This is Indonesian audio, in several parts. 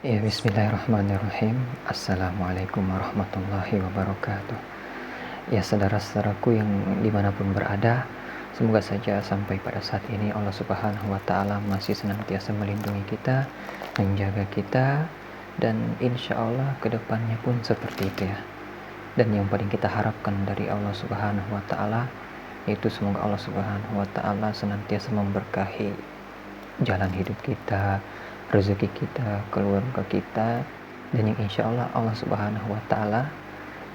Ya, bismillahirrahmanirrahim. Assalamualaikum warahmatullahi wabarakatuh. Ya, saudara-saudaraku yang dimanapun berada, semoga saja sampai pada saat ini Allah Subhanahu wa Ta'ala masih senantiasa melindungi kita, menjaga kita, dan insya Allah kedepannya pun seperti itu ya. Dan yang paling kita harapkan dari Allah Subhanahu wa Ta'ala yaitu semoga Allah Subhanahu wa Ta'ala senantiasa memberkahi jalan hidup kita, rezeki kita, keluarga kita, dan yang insya Allah Allah Subhanahu wa Ta'ala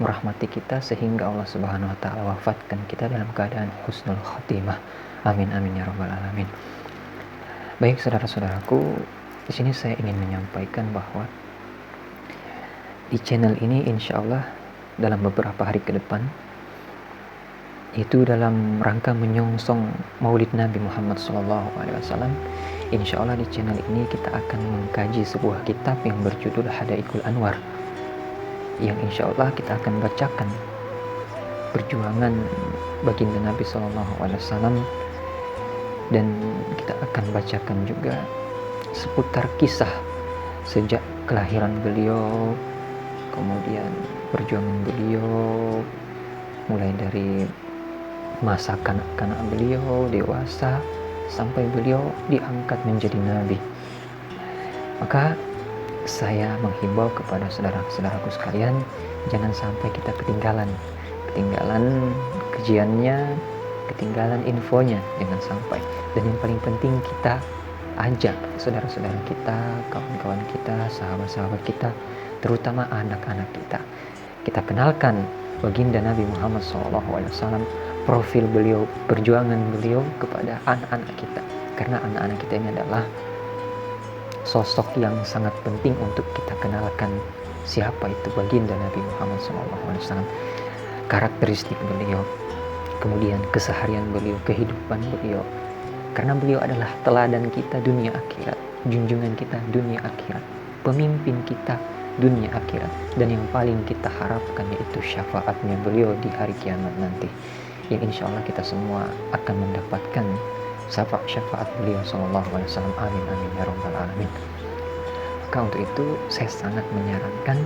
merahmati kita sehingga Allah Subhanahu wa Ta'ala wafatkan kita dalam keadaan husnul khatimah. Amin amin ya rabbal alamin. Baik saudara-saudaraku, di sini saya ingin menyampaikan bahwa di channel ini insya Allah dalam beberapa hari ke depan, itu dalam rangka menyongsong Maulid Nabi Muhammad SAW, insya Allah di channel ini kita akan mengkaji sebuah kitab yang berjudul Hadaikul Anwar, yang insya Allah kita akan bacakan perjuangan baginda Nabi SAW, dan kita akan bacakan juga seputar kisah sejak kelahiran beliau, kemudian perjuangan beliau mulai dari masa kanak-kanak beliau, dewasa, sampai beliau diangkat menjadi nabi. Maka saya menghimbau kepada saudara-saudaraku sekalian, jangan sampai kita ketinggalan kajiannya, ketinggalan infonya, jangan sampai. Dan yang paling penting, kita ajak saudara-saudara kita, kawan-kawan kita, sahabat-sahabat kita, terutama anak-anak kita kenalkan baginda Nabi Muhammad SAW, profil beliau, perjuangan beliau kepada anak-anak kita, karena anak-anak kita ini adalah sosok yang sangat penting untuk kita kenalkan siapa itu baginda Nabi Muhammad SAW, karakteristik beliau, kemudian keseharian beliau, kehidupan beliau, karena beliau adalah teladan kita dunia akhirat, junjungan kita dunia akhirat, pemimpin kita dunia akhirat, dan yang paling kita harapkan yaitu syafaatnya beliau di hari kiamat nanti, yang insya Allah kita semua akan mendapatkan syafaat beliau sallallahu alaihi wasallam. Amin amin ya rabbal alamin. Maka untuk itu saya sangat menyarankan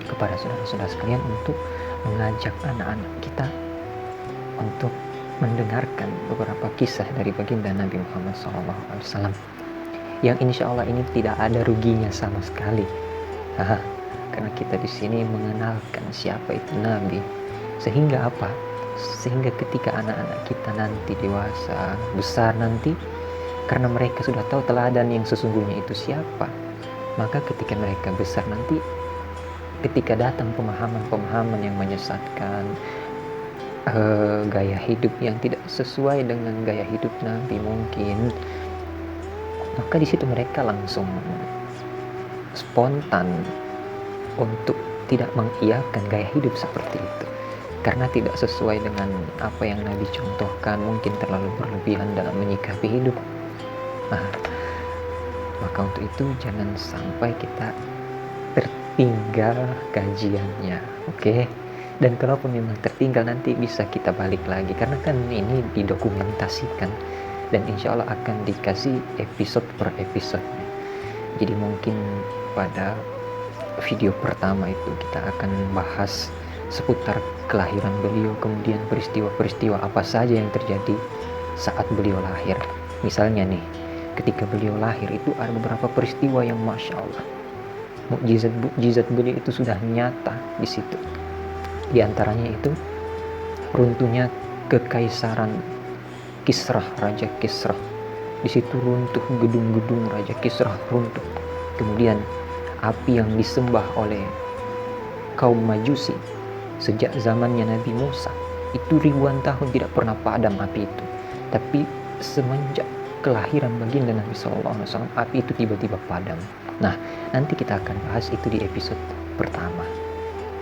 kepada saudara-saudara sekalian untuk mengajak anak-anak kita untuk mendengarkan beberapa kisah dari baginda Nabi Muhammad sallallahu alaihi wasallam, yang insya Allah ini tidak ada ruginya sama sekali. Karena kita di sini mengenalkan siapa itu Nabi, sehingga apa? Sehingga ketika anak-anak kita nanti dewasa, besar nanti, karena mereka sudah tahu teladan yang sesungguhnya itu siapa, maka ketika mereka besar nanti, ketika datang pemahaman-pemahaman yang menyesatkan, gaya hidup yang tidak sesuai dengan gaya hidup Nabi mungkin, maka di situ mereka langsung spontan untuk tidak mengiyakan gaya hidup seperti itu, karena tidak sesuai dengan apa yang Nabi contohkan, mungkin terlalu berlebihan dalam menyikapi hidup. Maka untuk itu jangan sampai kita tertinggal kajiannya, oke? Dan kalaupun memang tertinggal, nanti bisa kita balik lagi, karena kan ini didokumentasikan dan insya Allah akan dikasih episode per episodenya. Jadi mungkin pada video pertama itu kita akan bahas seputar kelahiran beliau, kemudian peristiwa-peristiwa apa saja yang terjadi saat beliau lahir. Misalnya nih, ketika beliau lahir itu ada beberapa peristiwa yang Masya Allah, mukjizat beliau itu sudah nyata di situ. Di antaranya itu runtuhnya kekaisaran Kisrah, Raja Kisrah. Di situ runtuh gedung-gedung Raja Kisrah runtuh. Kemudian api yang disembah oleh kaum Majusi sejak zamannya Nabi Musa itu ribuan tahun tidak pernah padam api itu. Tapi semenjak kelahiran baginda Nabi SAW, api itu tiba-tiba padam. Nah, nanti kita akan bahas itu di episode pertama.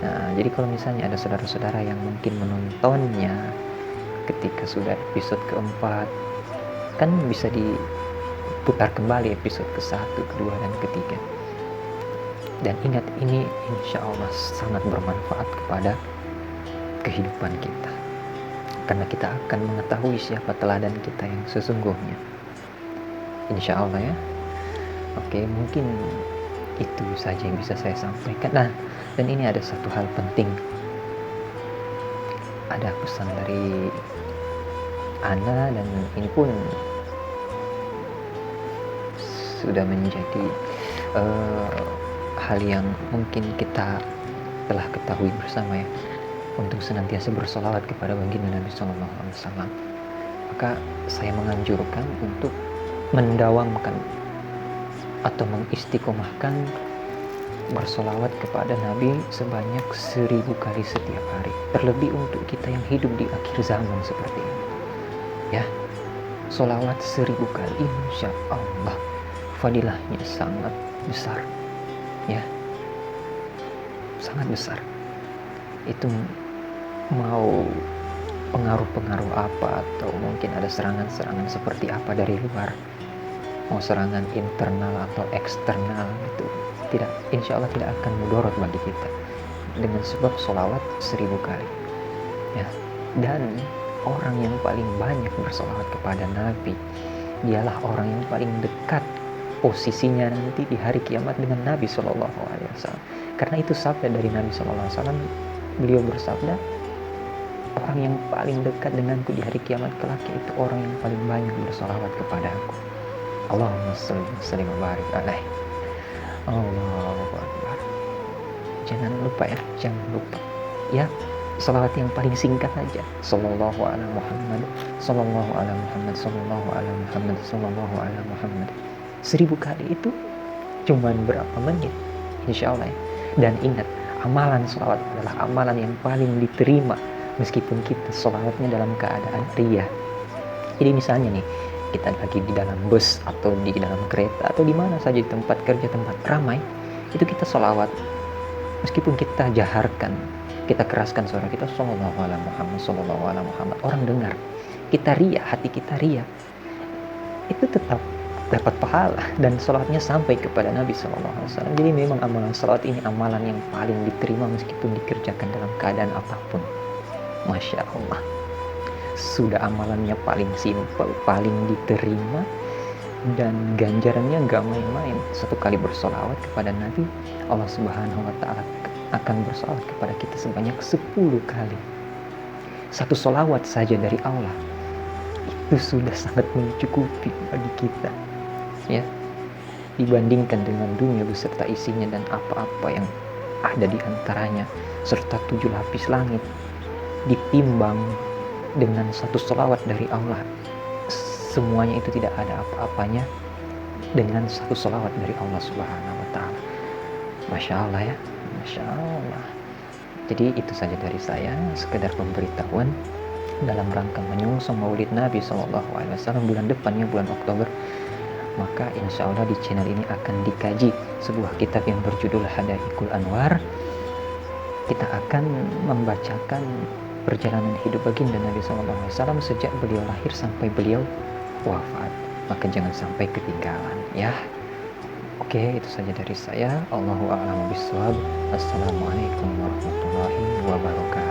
Nah, jadi kalau misalnya ada saudara-saudara yang mungkin menontonnya ketika sudah episode keempat, kan bisa diputar kembali episode ke-1, ke-2, dan ke-3. Dan ingat, ini insya Allah sangat bermanfaat kepada kehidupan kita, karena kita akan mengetahui siapa teladan kita yang sesungguhnya, insya Allah ya. Oke, mungkin Itu saja yang bisa saya sampaikan. Nah, dan ini ada satu hal penting. Ada pesan dari Ana, dan ini pun sudah menjadi hal yang mungkin kita telah ketahui bersama ya, untuk senantiasa bersolawat kepada baginda Nabi Sallallahu Alaihi Wasallam. Maka saya menganjurkan untuk mendawamkan atau mengistiqomahkan bersolawat kepada Nabi sebanyak 1000 kali setiap hari. Terlebih untuk kita yang hidup di akhir zaman seperti ini. Ya, solawat 1000 kali, insya Allah fadilahnya sangat besar. Ya, sangat besar. Itu mau pengaruh-pengaruh apa, atau mungkin ada serangan-serangan seperti apa dari luar, mau serangan internal atau eksternal, itu tidak, insya Allah tidak akan mudorot bagi kita dengan sebab solawat 1000 kali ya. Dan orang yang paling banyak bersolawat kepada Nabi, dialah orang yang paling dekat posisinya nanti di hari kiamat dengan Nabi Shallallahu Alaihi Wasallam. Karena itu sabda dari Nabi Shallallahu Alaihi Wasallam, beliau bersabda, orang yang paling dekat denganku di hari kiamat kelak itu orang yang paling banyak bersolawat kepada aku. Allahumma sholli wa barik alaihi. Allahu Akbar. Jangan lupa ya, jangan lupa ya, salawat yang paling singkat aja, sallallahu ala Muhammad, sallallahu ala Muhammad, sallallahu ala Muhammad, sallallahu ala Muhammad. 1000 kali itu cuman berapa menit, insya Allah ya. Dan ingat, amalan salawat adalah amalan yang paling diterima meskipun kita salawatnya dalam keadaan riya. Jadi misalnya nih, kita lagi di dalam bus atau di dalam kereta atau di mana saja, di tempat kerja, tempat ramai, itu kita sholawat meskipun kita jaharkan, kita keraskan suara kita, sallallahu ala Muhammad, sallallahu ala Muhammad, orang dengar, kita riya, hati kita riya, itu tetap dapat pahala dan sholawatnya sampai kepada Nabi Sallallahu Alaihi Wasallam. Jadi memang amalan sholawat ini amalan yang paling diterima meskipun dikerjakan dalam keadaan apapun. Masya Allah, sudah amalannya paling simpel, paling diterima, dan ganjarannya gak main-main. Satu kali bersolawat kepada Nabi, Allah Subhanahu wa Ta'ala akan bersolawat kepada kita sebanyak 10 kali. Satu solawat saja dari Allah itu sudah sangat mencukupi bagi kita ya, dibandingkan dengan dunia beserta isinya dan apa-apa yang ada di antaranya, serta 7 lapis langit, ditimbang dengan satu sholawat dari Allah, semuanya itu tidak ada apa-apanya dengan satu sholawat dari Allah Subhanahu wa Ta'ala. Masya Allah ya, Masya Allah. Jadi itu saja dari saya, sekedar pemberitahuan dalam rangka menyongsong Maulid Nabi Sallallahu Alaihi Wasallam bulan depannya, bulan Oktober. Maka insya Allah di channel ini akan dikaji sebuah kitab yang berjudul Hadaikul Anwar. Kita akan membacakan perjalanan hidup baginda Nabi SAW sejak beliau lahir sampai beliau wafat. Maka jangan sampai ketinggalan ya. Oke, itu saja dari saya. Allahu a'lam bishawab. Assalamualaikum warahmatullahi wabarakatuh.